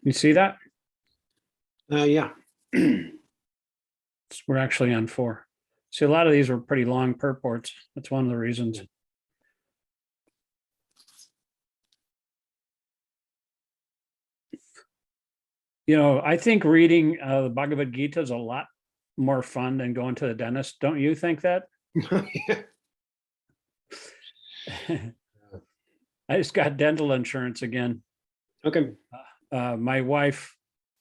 You see that? Yeah. We're actually on 4. See, a lot of these were pretty long purports. That's one of the reasons. You know, I think reading the Bhagavad-gītā is a lot more fun than going to the dentist. Don't you think that? I just got dental insurance again. Okay. My wife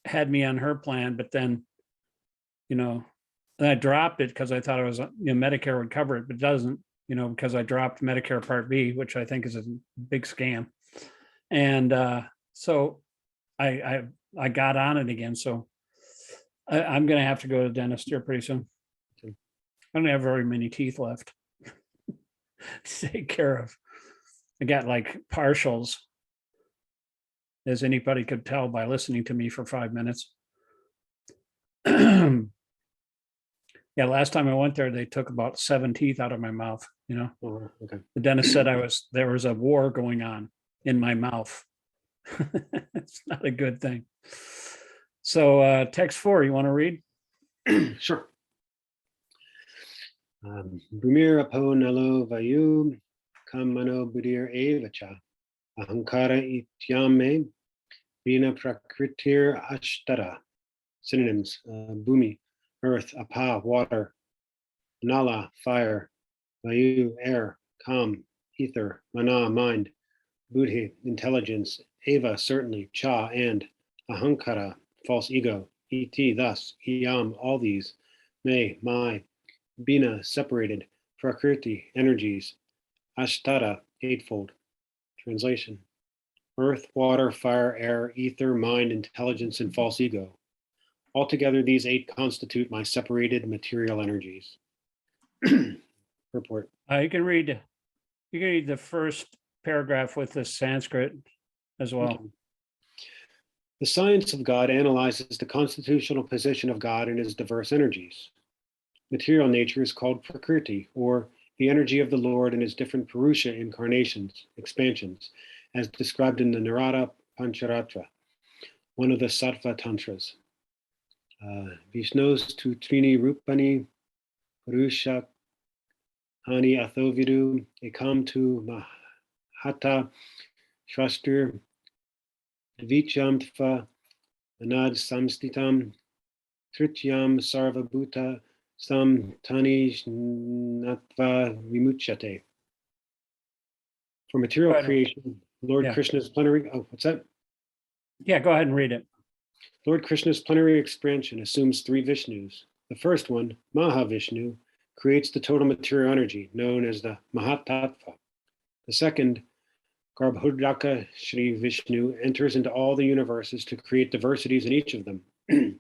had me on her plan, but then, you know, I dropped it because I thought it was, Medicare would cover it, but it doesn't, because I dropped Medicare Part B, which I think is a big scam. And so I got on it again. So I'm going to have to go to the dentist here pretty soon. I don't have very many teeth left to take care of. I got like partials, as anybody could tell by listening to me for 5 minutes. Yeah, last time I went there, they took about 7 teeth out of my mouth. Oh, okay. The dentist said there was a war going on in my mouth. It's not a good thing. So text 4, you want to read? Sure. Bhumir apo nalo vayu kamano budir evacha ahankara ityame vina prakritir ashtara. Synonyms: bhumi, earth; apa, water; nala, fire; vayu, air; kam, ether; mana, mind; buddhi, intelligence; eva, certainly; cha, and; ahankara, false ego; iti, thus; iyam, all these; me, my; bina, separated; prakriti, energies; ashtara, eightfold. Translation: earth, water, fire, air, ether, mind, intelligence, and false ego. Altogether, these 8 constitute my separated material energies. Purport. You can read the first paragraph with the Sanskrit as well. Okay. The science of God analyzes the constitutional position of God and his diverse energies. Material nature is called Prakriti, or the energy of the Lord in his different Purusha incarnations, expansions, as described in the Narada Pancharatra, one of the Sattva Tantras. Vishnos tu trini rupani Purusha hani athovidu ekam tu mahata shwastir Dvityamtva anad samstitam trityam sarvabhuta sam tani natva vimuchyate. For material creation, Lord Krishna's plenary, what's that? Yeah, go ahead and read it. Lord Krishna's plenary expansion assumes 3 Vishnus. The first one, Mahavishnu, creates the total material energy, known as the Mahatattva. The second, Garbhodaka Shri Vishnu, enters into all the universes to create diversities in each of them. The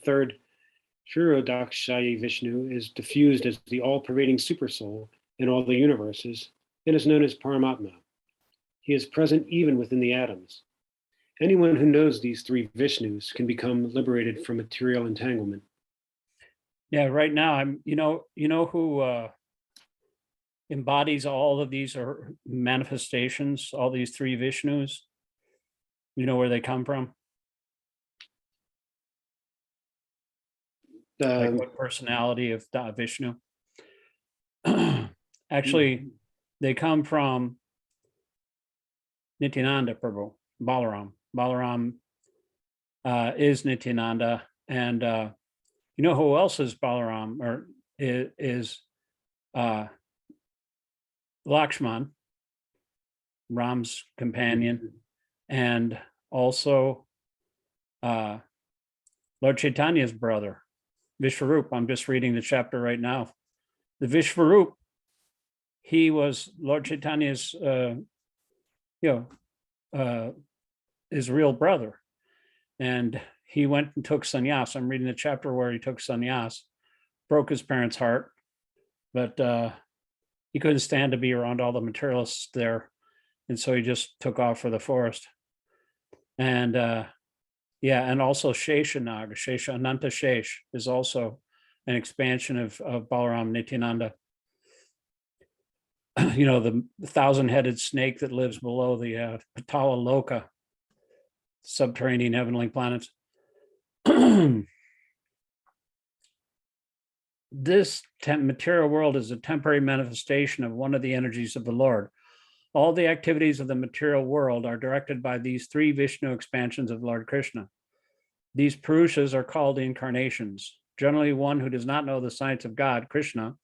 third, Kshirodakshayi Vishnu, is diffused as the all-pervading supersoul in all the universes and is known as Paramatma. He is present even within the atoms. Anyone who knows these 3 Vishnus can become liberated from material entanglement. Yeah, right now I'm, who embodies all of these are manifestations, all these 3 Vishnus. You know where they come from? Like what personality of Vishnu? Actually, they come from Nityananda Prabhu, Balaram. Balaram is Nityananda, and you know who else is Balaram, or is Lakshman, Ram's companion, and also Lord Chaitanya's brother, Vishvarup. I'm just reading the chapter right now. The Vishvarup, he was Lord Chaitanya's, his real brother. And he went and took sannyas. I'm reading the chapter where he took sannyas, broke his parents' heart, but he couldn't stand to be around all the materialists there. And so he just took off for the forest. And and also Sheshanag, Ananta Shesh is also an expansion of Balaram Nityananda. The 1,000-headed snake that lives below the Patala Loka. subterranean heavenly planets. This material world is a temporary manifestation of one of the energies of the Lord. All the activities of the material world are directed by these three Vishnu expansions of Lord Krishna. These Purushas are called incarnations. Generally, one who does not know the science of God, Krishna,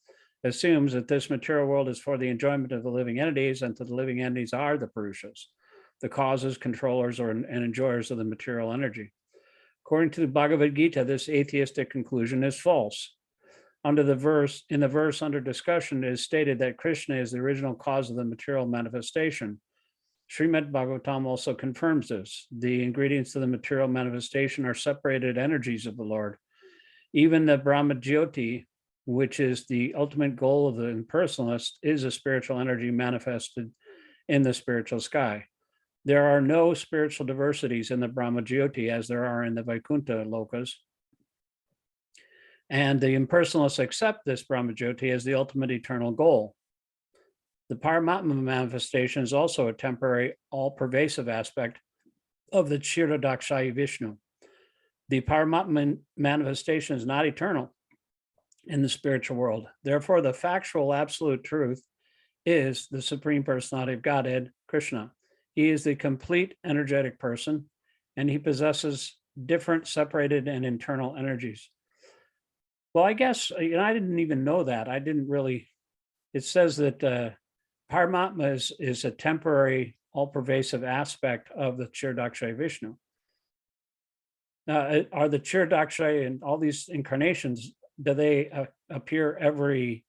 assumes that this material world is for the enjoyment of the living entities, and that the living entities are the Purushas, the causes, controllers, and enjoyers of the material energy. According to the Bhagavad-gītā, this atheistic conclusion is false. In the verse under discussion, it is stated that Krishna is the original cause of the material manifestation. Srimad Bhagavatam also confirms this. The ingredients of the material manifestation are separated energies of the Lord. Even the Brahma-jyoti, which is the ultimate goal of the impersonalist, is a spiritual energy manifested in the spiritual sky. There are no spiritual diversities in the Brahma-jyoti as there are in the Vaikuntha lokas. And the impersonalists accept this Brahma-jyoti as the ultimate eternal goal. The Paramatma manifestation is also a temporary, all-pervasive aspect of the Kshirodakshaya Vishnu. The Paramatma manifestation is not eternal in the spiritual world. Therefore, the factual absolute truth is the Supreme Personality of Godhead, Krishna. He is the complete energetic person, and he possesses different separated and internal energies. Well, I guess, I didn't even know that. I didn't really, it says that Paramatma is a temporary, all-pervasive aspect of the Kshirodakshaya Vishnu. Are the Kshirodakshaya and all these incarnations, do they appear every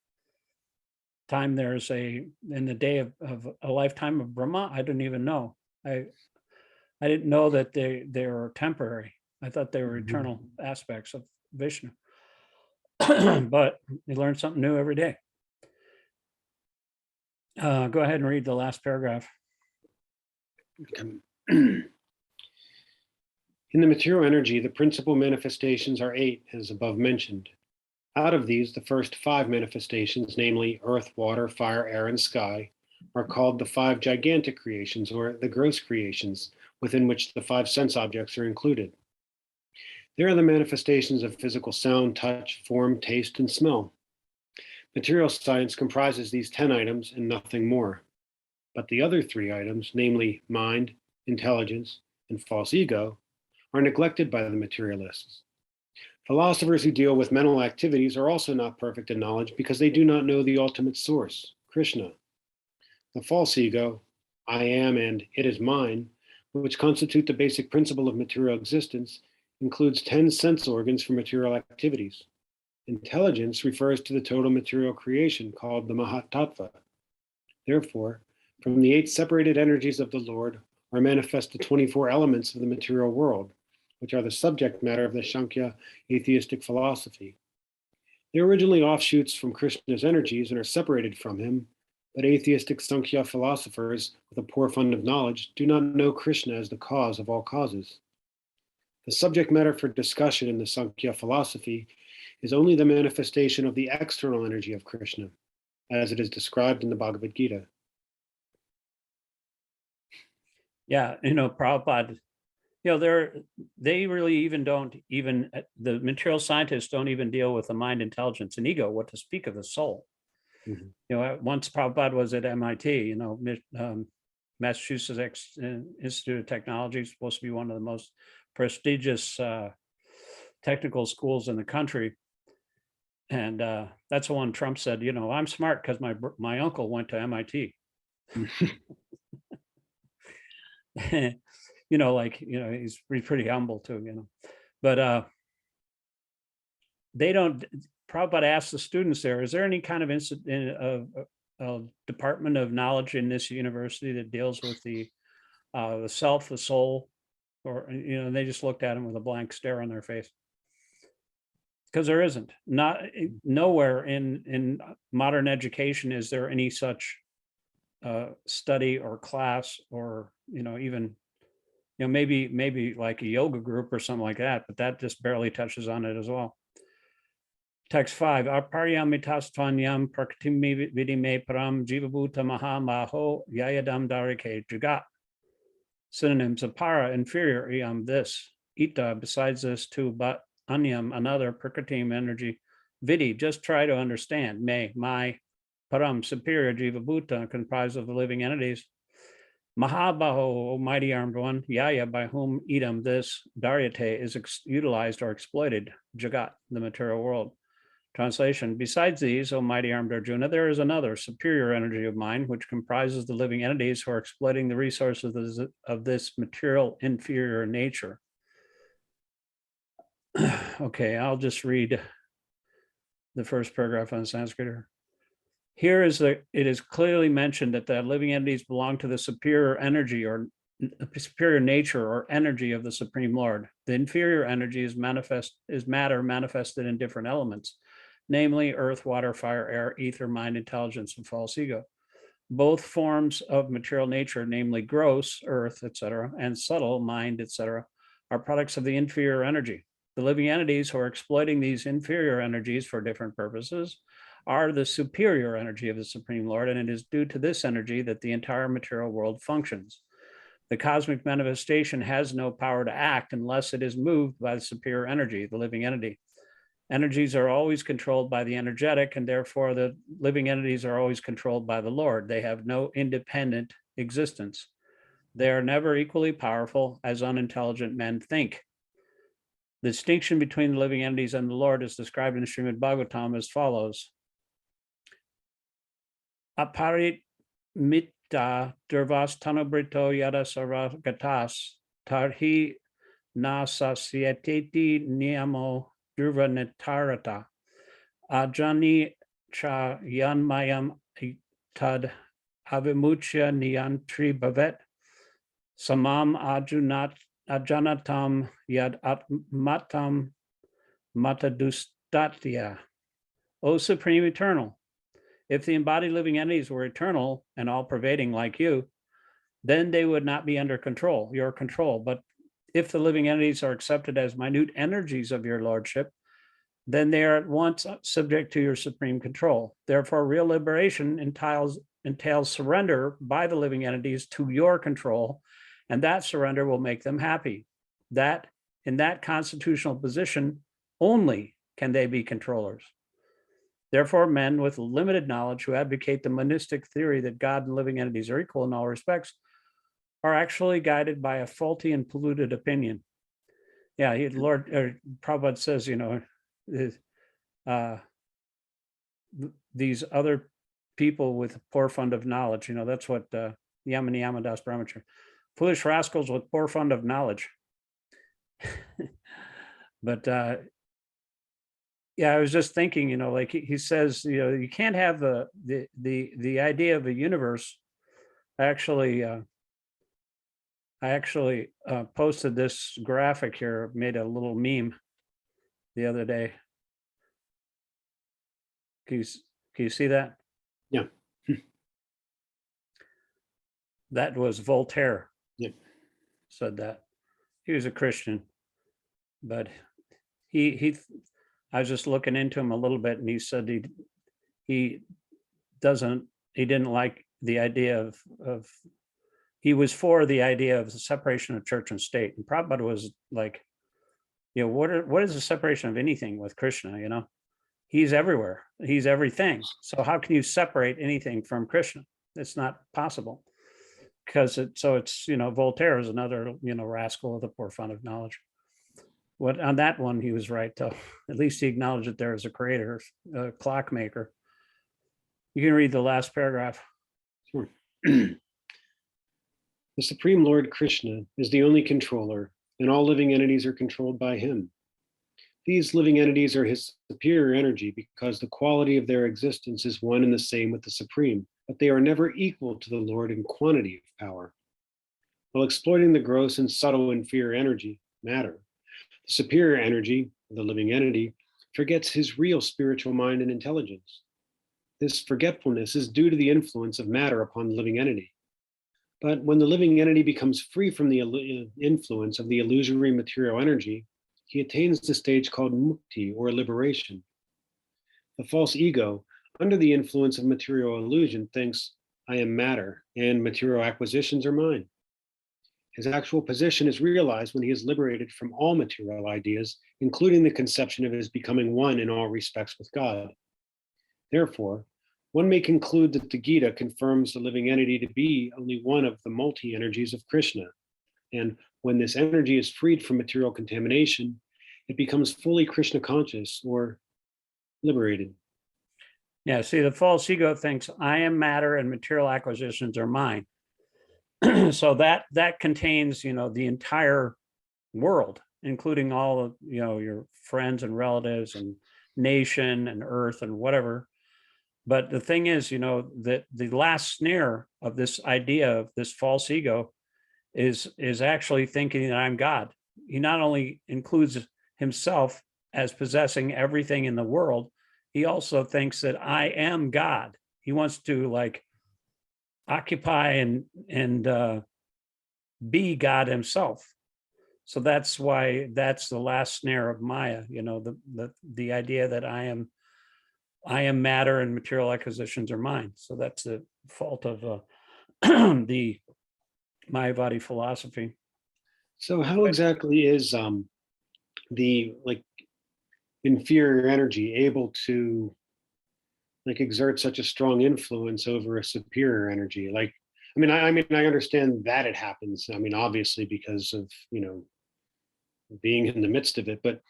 time there's in the day of a lifetime of Brahma? I didn't even know. I didn't know that they were temporary. I thought they were eternal aspects of Vishnu. But you learn something new every day. Go ahead and read the last paragraph. In the material energy, the principal manifestations are 8, as above mentioned. Out of these, the first 5 manifestations, namely earth, water, fire, air, and sky, are called the 5 gigantic creations, or the gross creations, within which the 5 sense objects are included. They are the manifestations of physical sound, touch, form, taste, and smell. Material science comprises these 10 items and nothing more. But the other 3 items, namely mind, intelligence, and false ego, are neglected by the materialists. Philosophers who deal with mental activities are also not perfect in knowledge because they do not know the ultimate source, Krishna. The false ego, I am and it is mine, which constitute the basic principle of material existence, includes 10 sense organs for material activities. Intelligence refers to the total material creation called the Mahatattva. Therefore, from the 8 separated energies of the Lord are manifest the 24 elements of the material world, which are the subject matter of the Sankhya atheistic philosophy. They are originally offshoots from Krishna's energies and are separated from him, but atheistic Sankhya philosophers with a poor fund of knowledge do not know Krishna as the cause of all causes. The subject matter for discussion in the Sankhya philosophy is only the manifestation of the external energy of Krishna, as it is described in the Bhagavad-gītā. Yeah, Prabhupada, they really even don't the material scientists don't even deal with the mind, intelligence, and ego, what to speak of the soul. Mm-hmm. Once Prabhupada was at MIT, Massachusetts Institute of Technology is supposed to be one of the most prestigious technical schools in the country. And that's the one Trump said, I'm smart because my uncle went to MIT. He's pretty humble too, but they don't. Prabhupada asked the students there, is there any kind of a department of knowledge in this university that deals with the self, the soul, or, they just looked at him with a blank stare on their face. Because there isn't. Nowhere in modern education is there any such study or class, or even maybe like a yoga group or something like that, but that just barely touches on it as well. Text 5, Aparyamitastvanyam prakritimi vidime param jivabhuta mahamaho yayadam darike jagat. Synonyms: apara, inferior, iam, this, ita, besides this, too, but, anyam, another, prakratim, energy, vidi, just try to understand, me, my, param, superior, jiva bhuta, comprised of the living entities, Mahabaho, mighty armed one, yaya, by whom idam, this, daryate, is utilized or exploited, jagat, the material world. Translation: besides these, O mighty armed Arjuna, there is another superior energy of mind, which comprises the living entities who are exploiting the resources of this material inferior nature. Okay, I'll just read the first paragraph on Sanskrit here. Here it is clearly mentioned that the living entities belong to the superior energy or superior nature or energy of the Supreme Lord. The inferior energy is matter manifested in different elements, namely earth, water, fire, air, ether, mind, intelligence, and false ego. Both forms of material nature, namely gross, earth, etc., and subtle, mind, etc., are products of the inferior energy. The living entities who are exploiting these inferior energies for different purposes are the superior energy of the Supreme Lord, and it is due to this energy that the entire material world functions. The cosmic manifestation has no power to act unless it is moved by the superior energy, the living entity. Energies are always controlled by the energetic, and therefore the living entities are always controlled by the Lord. They have no independent existence. They are never equally powerful as unintelligent men think. The distinction between the living entities and the Lord is described in Srimad Bhagavatam as follows. Aparit mitta durvas tanabrito yada saragatas tarhi nasasyateti niyamo durva netarata ajani cha yanmayam tad avimucha niyantri bhavet samam ajanatam yad atmatam matadustatya. O Supreme Eternal, if the embodied living entities were eternal and all-pervading like you, then they would not be under control, your control. But if the living entities are accepted as minute energies of your lordship, then they are at once subject to your supreme control. Therefore, real liberation entails surrender by the living entities to your control, and that surrender will make them happy. That in that constitutional position only can they be controllers. Therefore, men with limited knowledge who advocate the monistic theory that God and living entities are equal in all respects are actually guided by a faulty and polluted opinion. Yeah, Prabhupada says, these other people with poor fund of knowledge, that's what Yamini Yamadas Brahmacharya, foolish rascals with poor fund of knowledge. But yeah, I was just thinking, like he says, you can't have the idea of a universe. I actually posted this graphic here, made a little meme the other day. Can you see that? Yeah. That was Voltaire. Yeah. Said that. He was a Christian, but I was just looking into him a little bit, and he said he didn't like the idea of he was for the idea of the separation of church and state. And Prabhupada was like, what is the separation of anything with Krishna? He's everywhere. He's everything. So how can you separate anything from Krishna? It's not possible. Because it's Voltaire is another, rascal with a poor fund of knowledge. What on that one, he was right, though. At least he acknowledged that there is a creator, a clockmaker. You can read the last paragraph. Sure. The Supreme Lord Krishna is the only controller, and all living entities are controlled by him. These living entities are his superior energy because the quality of their existence is one and the same with the Supreme, but they are never equal to the Lord in quantity of power. While exploiting the gross and subtle inferior energy, matter, the superior energy, the living entity, forgets his real spiritual mind and intelligence. This forgetfulness is due to the influence of matter upon the living entity. But when the living entity becomes free from the influence of the illusory material energy, he attains the stage called mukti, or liberation. The false ego, under the influence of material illusion, thinks, I am matter, and material acquisitions are mine. His actual position is realized when he is liberated from all material ideas, including the conception of his becoming one in all respects with God. Therefore, one may conclude that the Gita confirms the living entity to be only one of the multi-energies of Krishna. And when this energy is freed from material contamination, it becomes fully Krishna conscious or liberated. Yeah, see, the false ego thinks I am matter and material acquisitions are mine. So that contains, the entire world, including all of, your friends and relatives and nation and earth and whatever. But the thing is, that the last snare of this idea of this false ego is actually thinking that I'm God. He not only includes himself as possessing everything in the world, he also thinks that I am God. He wants to occupy and be God himself. So that's why that's the last snare of Maya. The idea that I am matter and material acquisitions are mine. So that's the fault of the Mayavadi philosophy. So how exactly is the inferior energy able to exert such a strong influence over a superior energy? I understand that it happens. Obviously because of being in the midst of it, but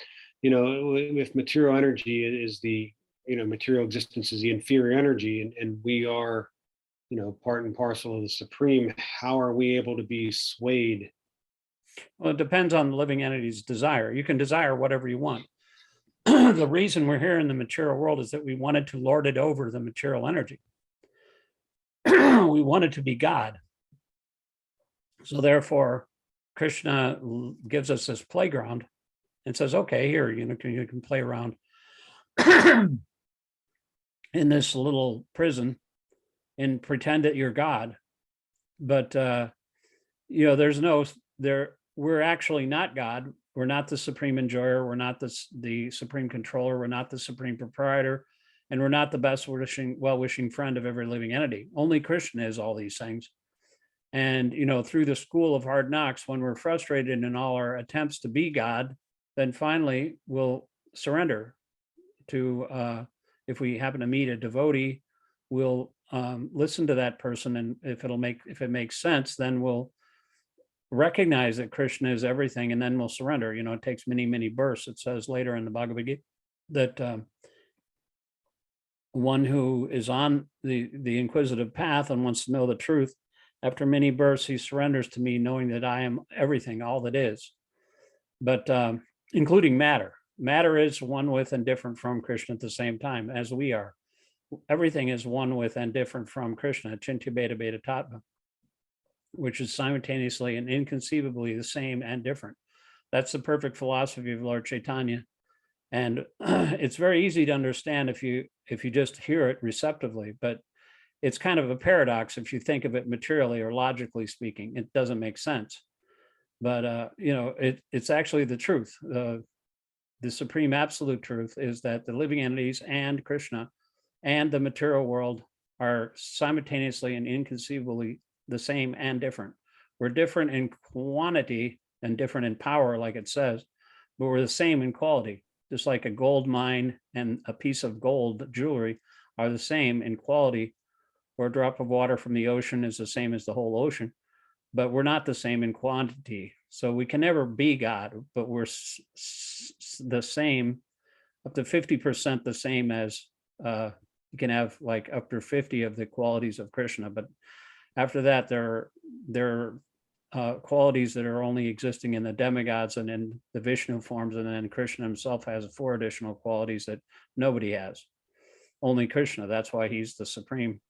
with material energy is the material existence is the inferior energy, and we are part and parcel of the supreme. How are we able to be swayed? Well, it depends on the living entity's desire. You can desire whatever you want. The reason we're here in the material world is that we wanted to lord it over the material energy. We wanted to be God. So therefore, Krishna gives us this playground and says, okay, here, you can play around in this little prison and pretend that you're God. But, we're actually not God. We're not the supreme enjoyer. We're not the supreme controller. We're not the supreme proprietor. And we're not the best well-wishing friend of every living entity. Only Krishna is all these things. And, through the school of hard knocks, when we're frustrated in all our attempts to be God, then finally we'll surrender to, if we happen to meet a devotee, we'll listen to that person. And if it makes sense, then we'll recognize that Krishna is everything, and then we'll surrender. It takes many, many births. It says later in the Bhagavad-gītā that one who is on the inquisitive path and wants to know the truth, after many births, he surrenders to me, knowing that I am everything, all that is, but including matter. Matter is one with and different from Krishna at the same time as we are. Everything is one with and different from Krishna, Chintya Bheda Bheda Tattva, which is simultaneously and inconceivably the same and different. That's the perfect philosophy of Lord Chaitanya. And it's very easy to understand if you just hear it receptively, but it's kind of a paradox if you think of it materially or logically speaking. It doesn't make sense. But it's actually the truth. The supreme absolute truth is that the living entities and Krishna and the material world are simultaneously and inconceivably the same and different. We're different in quantity and different in power, like it says, but we're the same in quality. Just like a gold mine and a piece of gold jewelry are the same in quality, or a drop of water from the ocean is the same as the whole ocean, but we're not the same in quantity. So we can never be God, but we're the same, up to 50% the same as, you can have up to 50 of the qualities of Krishna, but after that, there are qualities that are only existing in the demigods and in the Vishnu forms, and then Krishna himself has 4 additional qualities that nobody has. Only Krishna. That's why he's the supreme.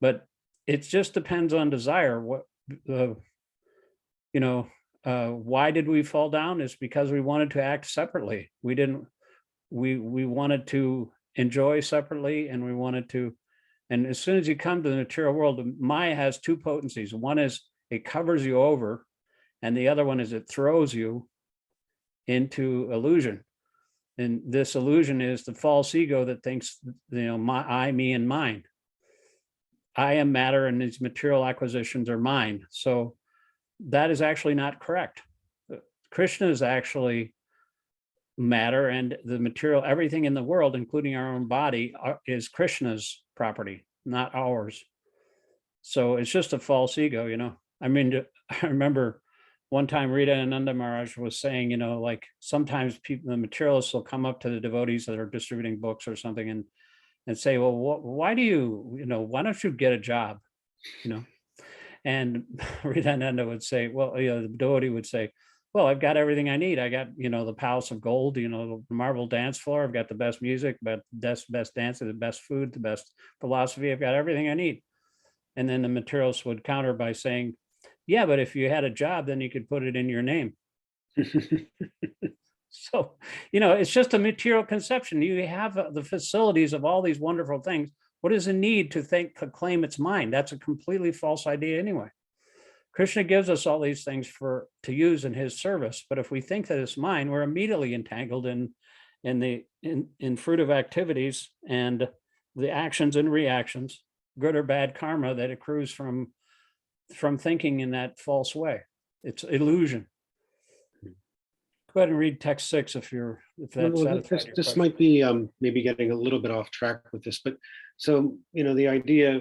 But it just depends on desire. Why did we fall down? Is because we wanted to act separately. We wanted to enjoy separately, and we wanted to. And as soon as you come to the material world, Maya has 2 potencies. One is it covers you over, and the other one is it throws you into illusion. And this illusion is the false ego that thinks, I, me, and mine. I am matter, and these material acquisitions are mine. So that is actually not correct. Krishna is actually matter, and the material, everything in the world, including our own body, is Krishna's property, not ours. So it's just a false ego, I mean, I remember one time Rita Ananda Maharaj was saying, like sometimes people, the materialists will come up to the devotees that are distributing books or something and say, well, why do why don't you get a job? And Rita Ananda would say, well, the devotee would say, well, I've got everything I need. I got, the palace of gold, the marble dance floor. I've got the best music, best dancer, the best food, the best philosophy. I've got everything I need. And then the materialists would counter by saying, yeah, but if you had a job, then you could put it in your name. So, it's just a material conception. You have the facilities of all these wonderful things. What is the need to claim it's mine? That's a completely false idea anyway. Krishna gives us all these things to use in his service. But if we think that it's mine, we're immediately entangled in fruitive activities and the actions and reactions, good or bad karma that accrues from thinking in that false way. It's illusion. Go ahead and read text 6 if that's satisfied. This might be maybe getting a little bit off track with this, but so the idea,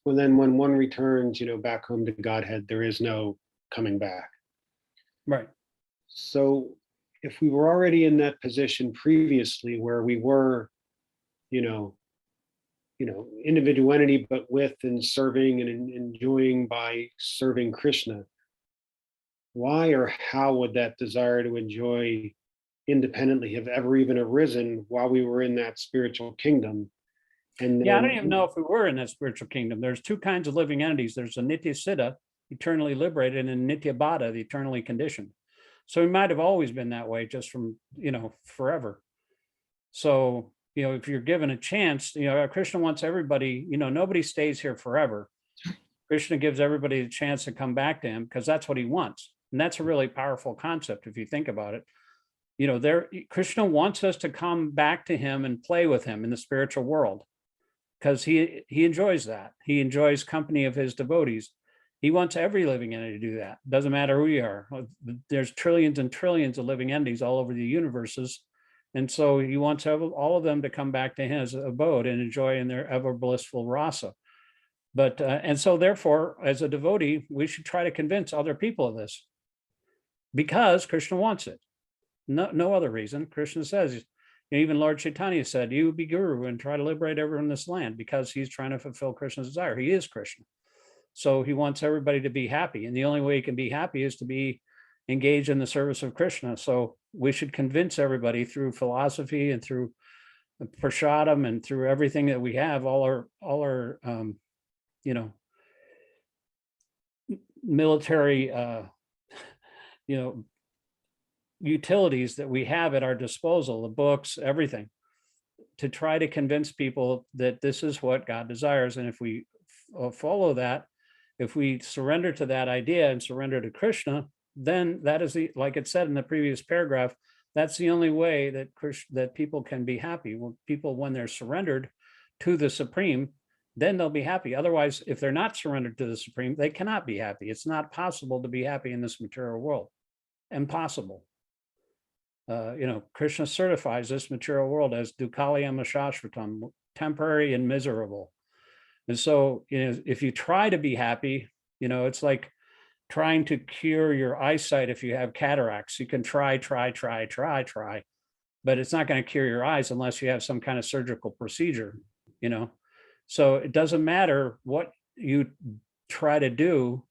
when one returns back home to Godhead, there is no coming back. Right. So if we were already in that position previously where we were individuality, but with and serving and enjoying by serving Krishna, why or how would that desire to enjoy independently have ever even arisen while we were in that spiritual kingdom? And I don't even know if we were in that spiritual kingdom. There's two kinds of living entities. There's a Nitya Siddha, eternally liberated, and Nitya Baddha, the eternally conditioned. So we might have always been that way just from, forever. So, if you're given a chance, Krishna wants everybody, nobody stays here forever. Krishna gives everybody a chance to come back to him because that's what he wants. And that's a really powerful concept if you think about it. Krishna wants us to come back to him and play with him in the spiritual world because he enjoys that. He enjoys company of his devotees. He wants every living entity to do that. Doesn't matter who you are. There's trillions and trillions of living entities all over the universes. And so he wants all of them to come back to his abode and enjoy in their ever blissful rasa. But, and so therefore, as a devotee, we should try to convince other people of this because Krishna wants it. No other reason. Krishna says, even Lord Chaitanya said, you be guru and try to liberate everyone in this land because he's trying to fulfill Krishna's desire. He is Krishna. So he wants everybody to be happy. And the only way he can be happy is to be engaged in the service of Krishna. So we should convince everybody through philosophy and through prasadam and through everything that we have, all our military, utilities that we have at our disposal, the books, everything, to try to convince people that this is what God desires. And if we follow that, if we surrender to that idea and surrender to Krishna, then that is like it said in the previous paragraph, that's the only way that people can be happy. Well, people, when they're surrendered to the Supreme, then they'll be happy. Otherwise, if they're not surrendered to the Supreme, they cannot be happy. It's not possible to be happy in this material world. Impossible. Krishna certifies this material world as dukkhalayam ashashvatam, temporary and miserable. And so, if you try to be happy, it's like trying to cure your eyesight. If you have cataracts, you can try, but it's not going to cure your eyes unless you have some kind of surgical procedure, So it doesn't matter what you try to do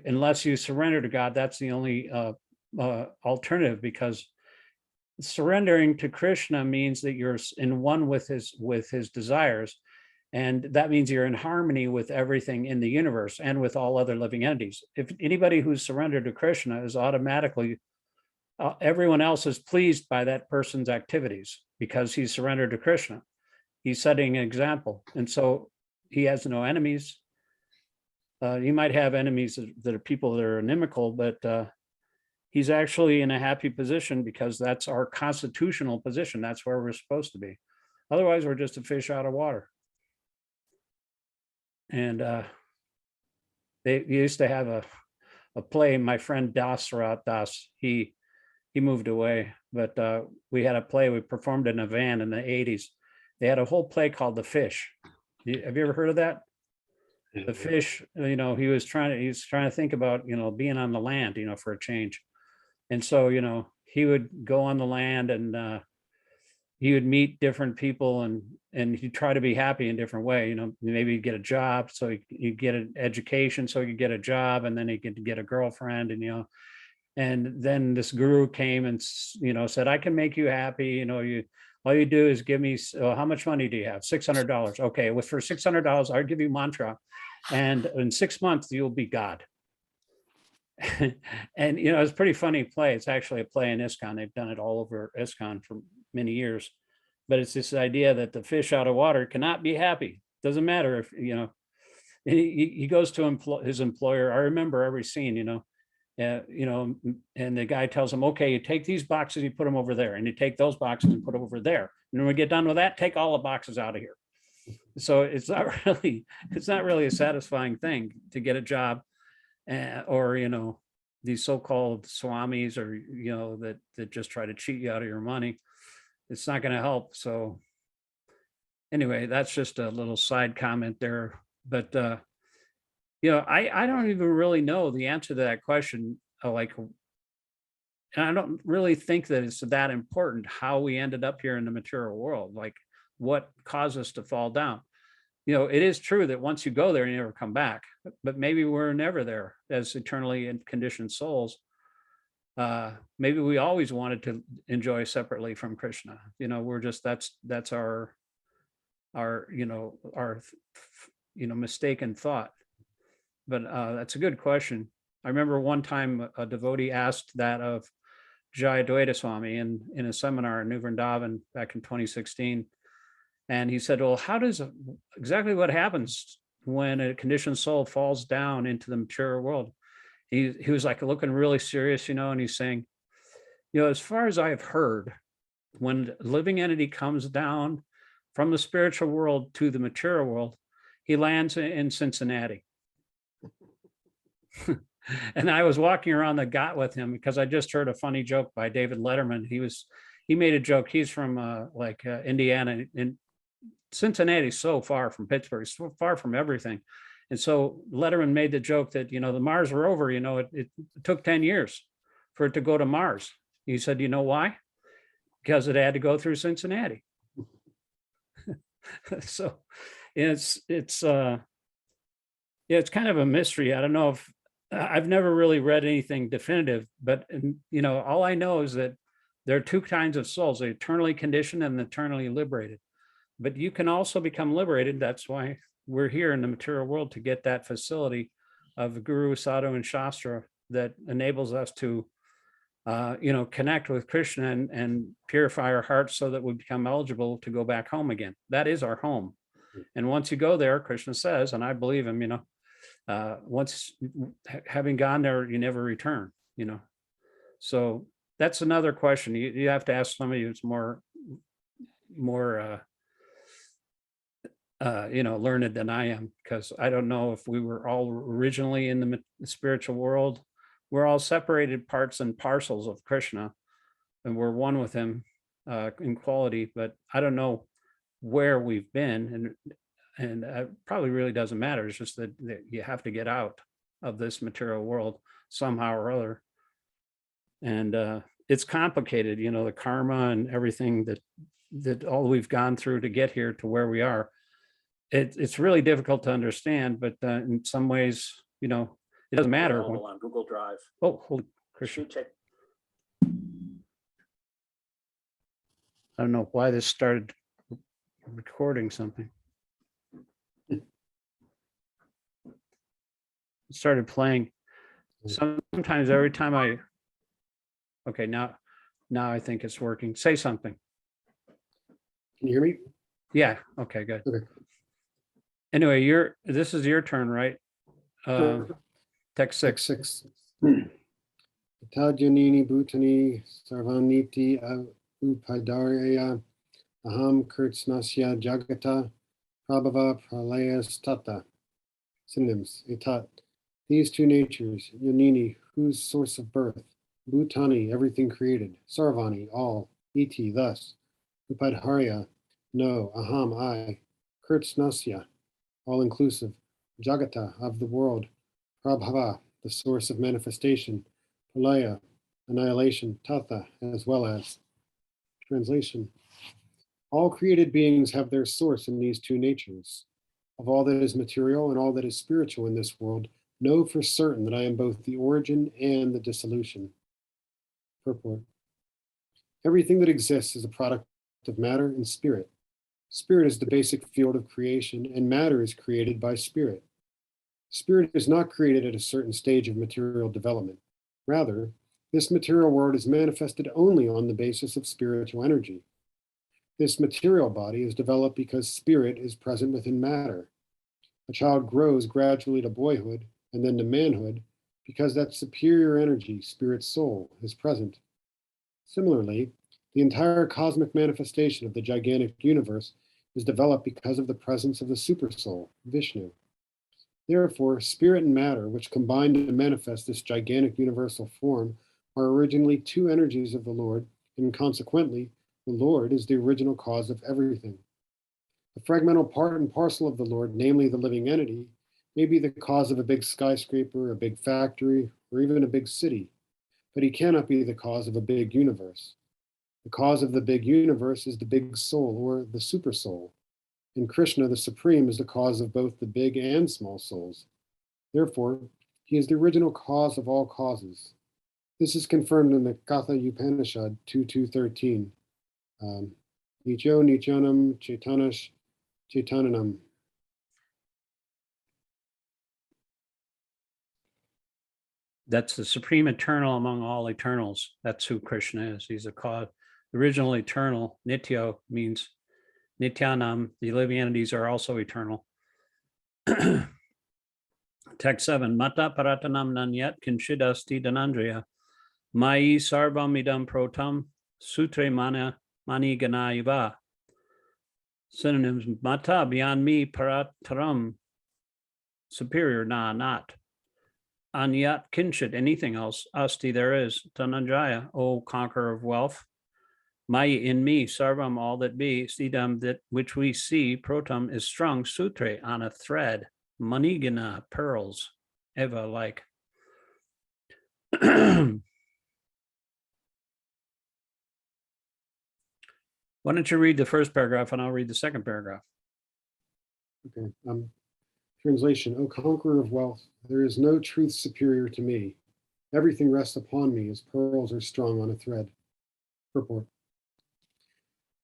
unless you surrender to God. That's the only alternative, because surrendering to Krishna means that you're in one with his desires. And that means you're in harmony with everything in the universe and with all other living entities. If anybody who's surrendered to Krishna is automatically, everyone else is pleased by that person's activities because he's surrendered to Krishna. He's setting an example. And so he has no enemies. You might have enemies that are people that are inimical, but he's actually in a happy position because that's our constitutional position. That's where we're supposed to be. Otherwise, we're just a fish out of water. And they used to have a play. My friend Dasrat Das, he moved away, but we had a play. We performed in a van in the 80s. They had a whole play called The Fish. Have you ever heard of that? The fish, he's trying to think about, being on the land, for a change. And so, he would go on the land and he would meet different people and he'd try to be happy in different way. Maybe he'd get a job, so he'd get an education, so he could get a job, and then he could get a girlfriend, and then this guru came and said, I can make you happy. All you do is give me, how much money do you have? $600. Okay, for $600, I'll give you mantra, and in 6 months you'll be God. And it's a pretty funny play. It's actually a play in ISKCON. They've done it all over ISKCON for many years, but it's this idea that the fish out of water cannot be happy. Doesn't matter if he goes to his employer. I remember every scene, and the guy tells him, okay, you take these boxes, you put them over there, and you take those boxes and put them over there. And when we get done with that, take all the boxes out of here. So it's not really a satisfying thing to get a job, or, these so-called swamis, or, that just try to cheat you out of your money. It's not going to help. So anyway, that's just a little side comment there. But, I don't even really know the answer to that question. And I don't really think that it's that important how we ended up here in the material world, like what caused us to fall down. It is true that once you go there, you never come back, but maybe we're never there as eternally conditioned souls. Maybe we always wanted to enjoy separately from Krishna. We're just, that's our mistaken thought. But that's a good question. I remember one time a devotee asked that of Jayadvaita Swami in a seminar in New Vrindavan back in 2016. And he said, well, exactly what happens when a conditioned soul falls down into the material world? He was like looking really serious, and he's saying, as far as I've heard, when a living entity comes down from the spiritual world to the material world, he lands in Cincinnati. And I was walking around the Ghat with him because I just heard a funny joke by David Letterman. He made a joke. He's from Indiana, and Cincinnati's so far from Pittsburgh, so far from everything. And so Letterman made the joke that, the Mars rover, it took 10 years for it to go to Mars. He said, you know why? Because it had to go through Cincinnati. So it's kind of a mystery. I don't know if I've never really read anything definitive, but all I know is that there are two kinds of souls: the eternally conditioned and the eternally liberated. But you can also become liberated. That's why we're here in the material world, to get that facility of Guru, Sadhu, and Shastra that enables us to, connect with Krishna and purify our hearts so that we become eligible to go back home again. That is our home. And once you go there, Krishna says, and I believe him, once having gone there, you never return, So that's another question. You have to ask somebody who's more learned than I am, because I don't know if we were all originally in the spiritual world. We're all separated parts and parcels of Krishna, and we're one with him in quality, but I don't know where we've been, and it probably really doesn't matter. It's just that you have to get out of this material world somehow or other. And it's complicated, the karma and everything that all we've gone through to get here to where we are. It's really difficult to understand, but in some ways, it doesn't matter. On Google Drive. Oh, holy Krishna. I don't know why this started recording something. It started playing. Sometimes every time okay, now I think it's working. Say something. Can you hear me? Yeah. Okay, good. Okay. Anyway, this is your turn, right? Text 6. 6. Tajanini Bhutani Sarvaniti Upadaraya Aham Kirtsnasya Jagata Prabhava Pralayas Tata. Synonyms: Etat These two natures, Yonini, whose source of birth, Bhutani, everything created, Sarvani, all, Iti, thus, Upadharya, no, Aham, I, Kurtsnasya, all inclusive, Jagata, of the world, Prabhava, the source of manifestation, Pralaya, annihilation, Tatha, as well as. Translation. All created beings have their source in these two natures. Of all that is material and all that is spiritual in this world, know for certain that I am both the origin and the dissolution. Purport. Everything that exists is a product of matter and spirit. Spirit is the basic field of creation, and matter is created by spirit. Spirit is not created at a certain stage of material development. Rather, this material world is manifested only on the basis of spiritual energy. This material body is developed because spirit is present within matter. A child grows gradually to boyhood and then to manhood because that superior energy, spirit soul, is present. Similarly, the entire cosmic manifestation of the gigantic universe is developed because of the presence of the supersoul, Vishnu. Therefore, spirit and matter, which combine to manifest this gigantic universal form, are originally two energies of the Lord, and consequently, the Lord is the original cause of everything. The fragmental part and parcel of the Lord, namely the living entity, may be the cause of a big skyscraper, a big factory, or even a big city, but he cannot be the cause of a big universe. The cause of the big universe is the big soul, or the super soul. And Krishna, the Supreme, is the cause of both the big and small souls. Therefore, he is the original cause of all causes. This is confirmed in the Katha Upanishad 2.2.13. Nicho Nichyanam Chaitanash Chaitananam. That's the supreme eternal among all eternals. That's who Krishna is. He's a cause. Original eternal, Nityo, means Nityanam. The living entities are also eternal. Text 7. Mata paratanam nanyat kinshidasti dhanandriya. Mai sarvam idam protam sutre mani ganaiva. Synonyms: mata, beyond me, parataram, superior, not. Anyat, kinshit, anything else, asti, there is, dhananjaya, O conqueror of wealth. Maya, in me, sarvam, all that be, sidam, that which we see, protam, is strung, sutre, on a thread, manigana, pearls, eva, like. Why don't you read the first paragraph and I'll read the second paragraph. Okay. Translation. O conqueror of wealth, there is no truth superior to me. Everything rests upon me as pearls are strung on a thread. Purport.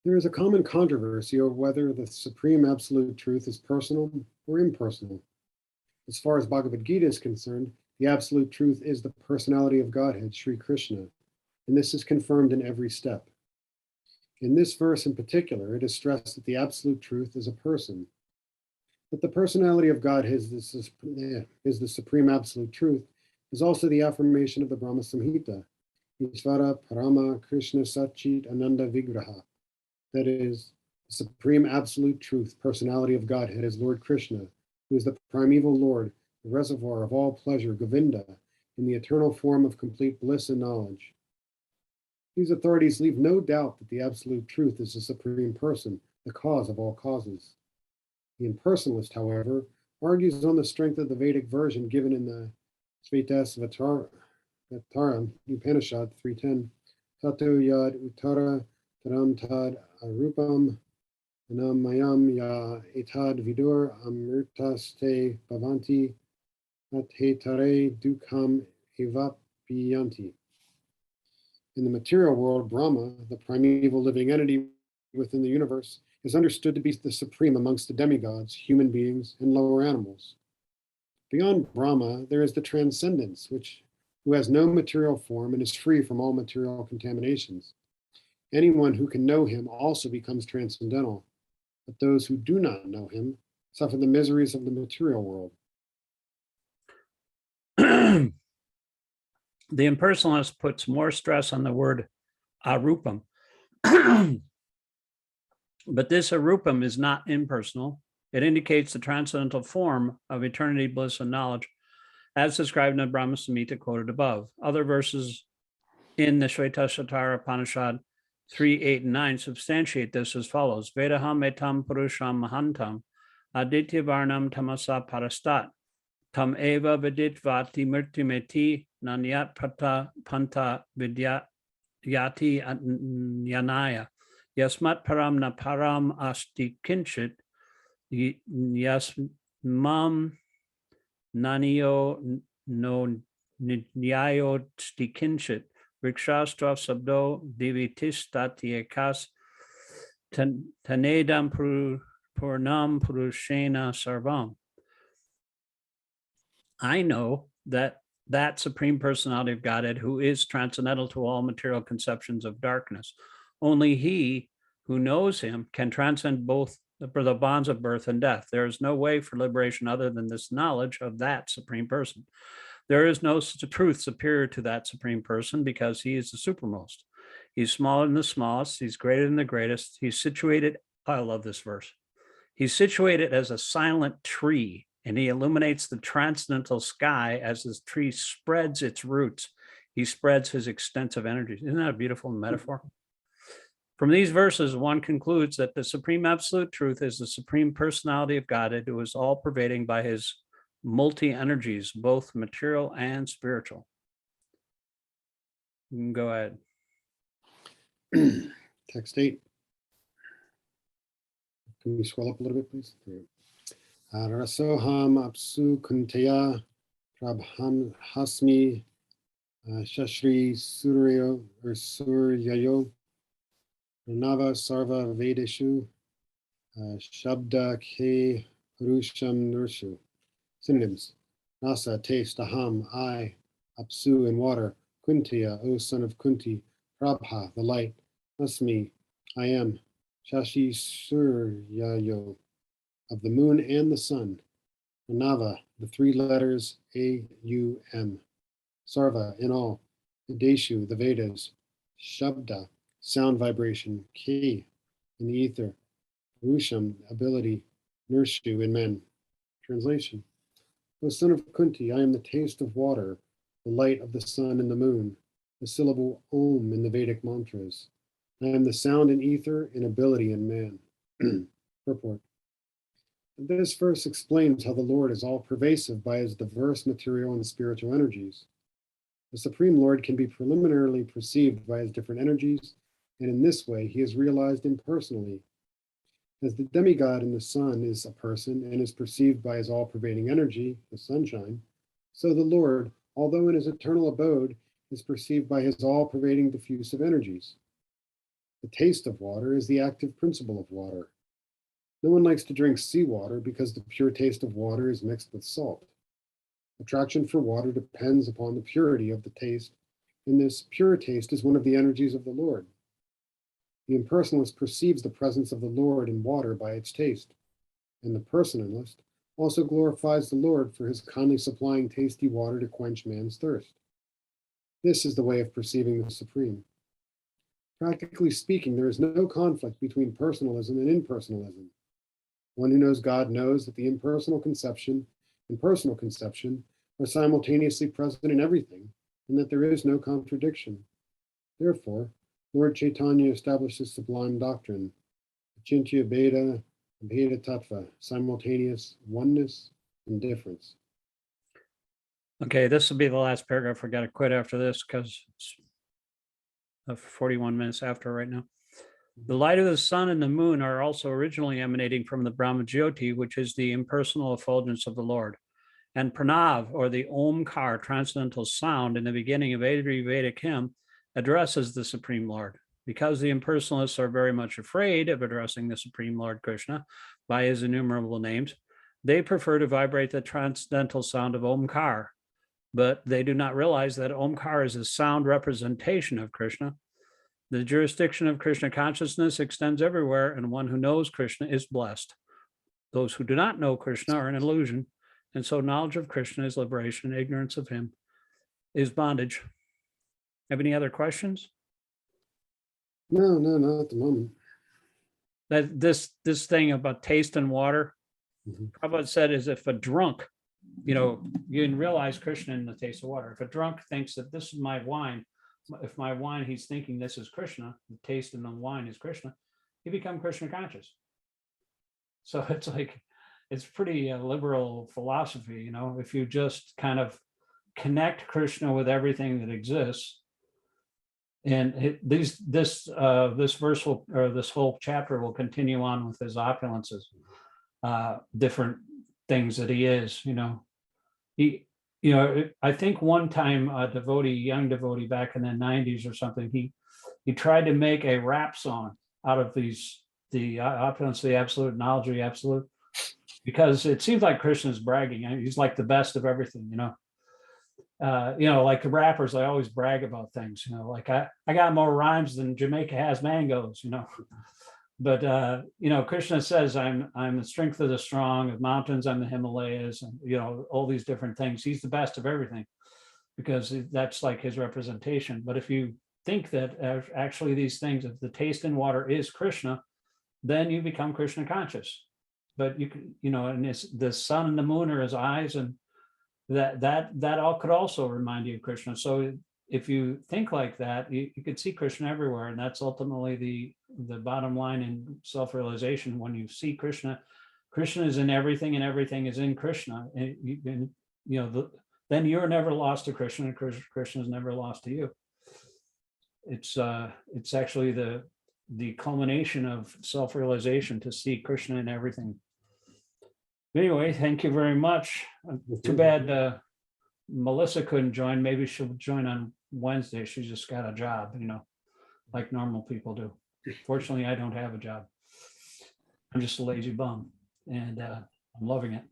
There is a common controversy over whether the supreme absolute truth is personal or impersonal. As far as Bhagavad-gītā is concerned, the absolute truth is the personality of Godhead, Sri Krishna, and this is confirmed in every step. In this verse in particular, it is stressed that the absolute truth is a person. That the personality of God is the supreme absolute truth is also the affirmation of the Brahma Samhita, Ishvara Parama Krishna Satchit Ananda Vigraha. That is, the supreme absolute truth, personality of Godhead, is Lord Krishna, who is the primeval Lord, the reservoir of all pleasure, Govinda, in the eternal form of complete bliss and knowledge. These authorities leave no doubt that the absolute truth is the supreme person, the cause of all causes. The impersonalist, however, argues on the strength of the Vedic version given in the Śikṣāṣtaka Upanishad 3.10, Tato yad uttara taram tad arupam anam mayam ya etad vidur amritaste bhavanti athetare dukham evapiyanti. In the material world, Brahma, the primeval living entity within the universe, is understood to be the supreme amongst the demigods, human beings, and lower animals. Beyond Brahma, there is the transcendence, who has no material form and is free from all material contaminations. Anyone who can know him also becomes transcendental, but those who do not know him suffer the miseries of the material world. The impersonalist puts more stress on the word arupam. But this arupam is not impersonal. It indicates the transcendental form of eternity, bliss, and knowledge, as described in the Brahma Samhita quoted above. Other verses in the Śikṣāṣtaka Upanishad 3, 8, and 9 substantiate this as follows. Vedaham etam purusham mahantam aditya varnam tamasa parastat tam eva viditvati mrityumeti nanyat panta vidyat yati yanaya yasmat param na param asti kinchit yasmam nanio no nyayo sti kinchit Śikṣāṣtra sabdo divitistatyekas tanedam purnam purushena sarvam. I know that Supreme Personality of Godhead, who is transcendental to all material conceptions of darkness, only he who knows him can transcend both the bonds of birth and death. There is no way for liberation other than this knowledge of that Supreme Person. There is no truth superior to that Supreme Person because he is the supermost. He's smaller than the smallest. He's greater than the greatest. He's situated, I love this verse. He's situated as a silent tree, and he illuminates the transcendental sky as this tree spreads its roots. He spreads his extensive energies. Isn't that a beautiful metaphor? From these verses, one concludes that the Supreme Absolute Truth is the Supreme Personality of Godhead, who is all-pervading by his multi-energies, both material and spiritual. You can go ahead. Text 8. Can you scroll up a little bit, please? Rasoham apsu kunteya prabham hasmi shashri suryo or suryayo nava sarva vedeshu shabda ke purusham nurshu. Synonyms: Nasa, taste, aham, I, apsu, in water, kuntiya, O son of Kunti, prabha, the light, asmi, I am, shashi suryayo, of the moon and the sun, Nava, the three letters A-U-M, sarva, in all, Vedeshu, the Vedas, shabda, sound vibration, K, in the ether, purusham, ability, nurshu, in men. Translation: O son of Kunti, I am the taste of water, the light of the sun and the moon, the syllable Om in the Vedic mantras. I am the sound in ether and ability in man. Purport. This verse explains how the Lord is all-pervasive by his diverse material and spiritual energies. The Supreme Lord can be preliminarily perceived by his different energies, and in this way he is realized impersonally. As the demigod in the sun is a person and is perceived by his all-pervading energy, the sunshine, so the Lord, although in his eternal abode, is perceived by his all-pervading diffusive energies. The taste of water is the active principle of water. No one likes to drink seawater because the pure taste of water is mixed with salt. Attraction for water depends upon the purity of the taste, and this pure taste is one of the energies of the Lord. The impersonalist perceives the presence of the Lord in water by its taste, and the personalist also glorifies the Lord for his kindly supplying tasty water to quench man's thirst. This is the way of perceiving the Supreme. Practically speaking, there is no conflict between personalism and impersonalism. One who knows God knows that the impersonal conception and personal conception are simultaneously present in everything, and that there is no contradiction. Therefore, Lord Chaitanya established his sublime doctrine, Achintya Bheda, Bheda Tattva, simultaneous oneness and difference. Okay, this will be the last paragraph. We got to quit after this because it's 41 minutes after right now. The light of the sun and the moon are also originally emanating from the Brahma Jyoti, which is the impersonal effulgence of the Lord. And Pranav, or the Omkar, transcendental sound in the beginning of every Vedic hymn, addresses the Supreme Lord. Because the impersonalists are very much afraid of addressing the Supreme Lord Krishna by his innumerable names, they prefer to vibrate the transcendental sound of Omkar. But they do not realize that Omkar is a sound representation of Krishna. The jurisdiction of Krishna consciousness extends everywhere, and one who knows Krishna is blessed. Those who do not know Krishna are an illusion, and so knowledge of Krishna is liberation, ignorance of him is bondage. Have any other questions? No, not at the moment. That this thing about taste and water, Mhm. Prabhupada said, is if a drunk you know, you can realize Krishna in the taste of water. If a drunk thinks that this is my wine, if my wine, he's thinking this is Krishna, the taste in the wine is Krishna, you become Krishna conscious. So it's like, it's pretty liberal philosophy, you know, if you just kind of connect Krishna with everything that exists. And this verse will, or this whole chapter will continue on with his opulences, different things that he is, you know. He, you know, I think one time a devotee, young devotee back in the 90s or something, he tried to make a rap song out of these, the opulence, the absolute, knowledge of the absolute, because it seems like Krishna's bragging. I mean, he's like the best of everything, you know. You know, like the rappers, they always brag about things, you know, like I got more rhymes than Jamaica has mangoes, you know. But you know, Krishna says, I'm the strength of the strong, of mountains, I'm the Himalayas, and you know, all these different things. He's the best of everything, because that's like his representation. But if you think that actually these things, if the taste in water is Krishna, then you become Krishna conscious. But you can, you know, and it's the sun and the moon are his eyes, and that all could also remind you of Krishna. So if you think like that, you could see Krishna everywhere, and that's ultimately the bottom line in self-realization. When you see Krishna, Krishna is in everything, and everything is in Krishna. And you know, then you're never lost to Krishna, and Krishna is never lost to you. It's actually the culmination of self-realization to see Krishna in everything. Anyway, thank you very much. Too bad Melissa couldn't join. Maybe she'll join on Wednesday. She's just got a job, you know, like normal people do. Fortunately, I don't have a job. I'm just a lazy bum, and I'm loving it.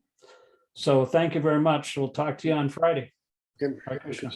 So thank you very much. We'll talk to you on Friday. Good. Hare Krishna.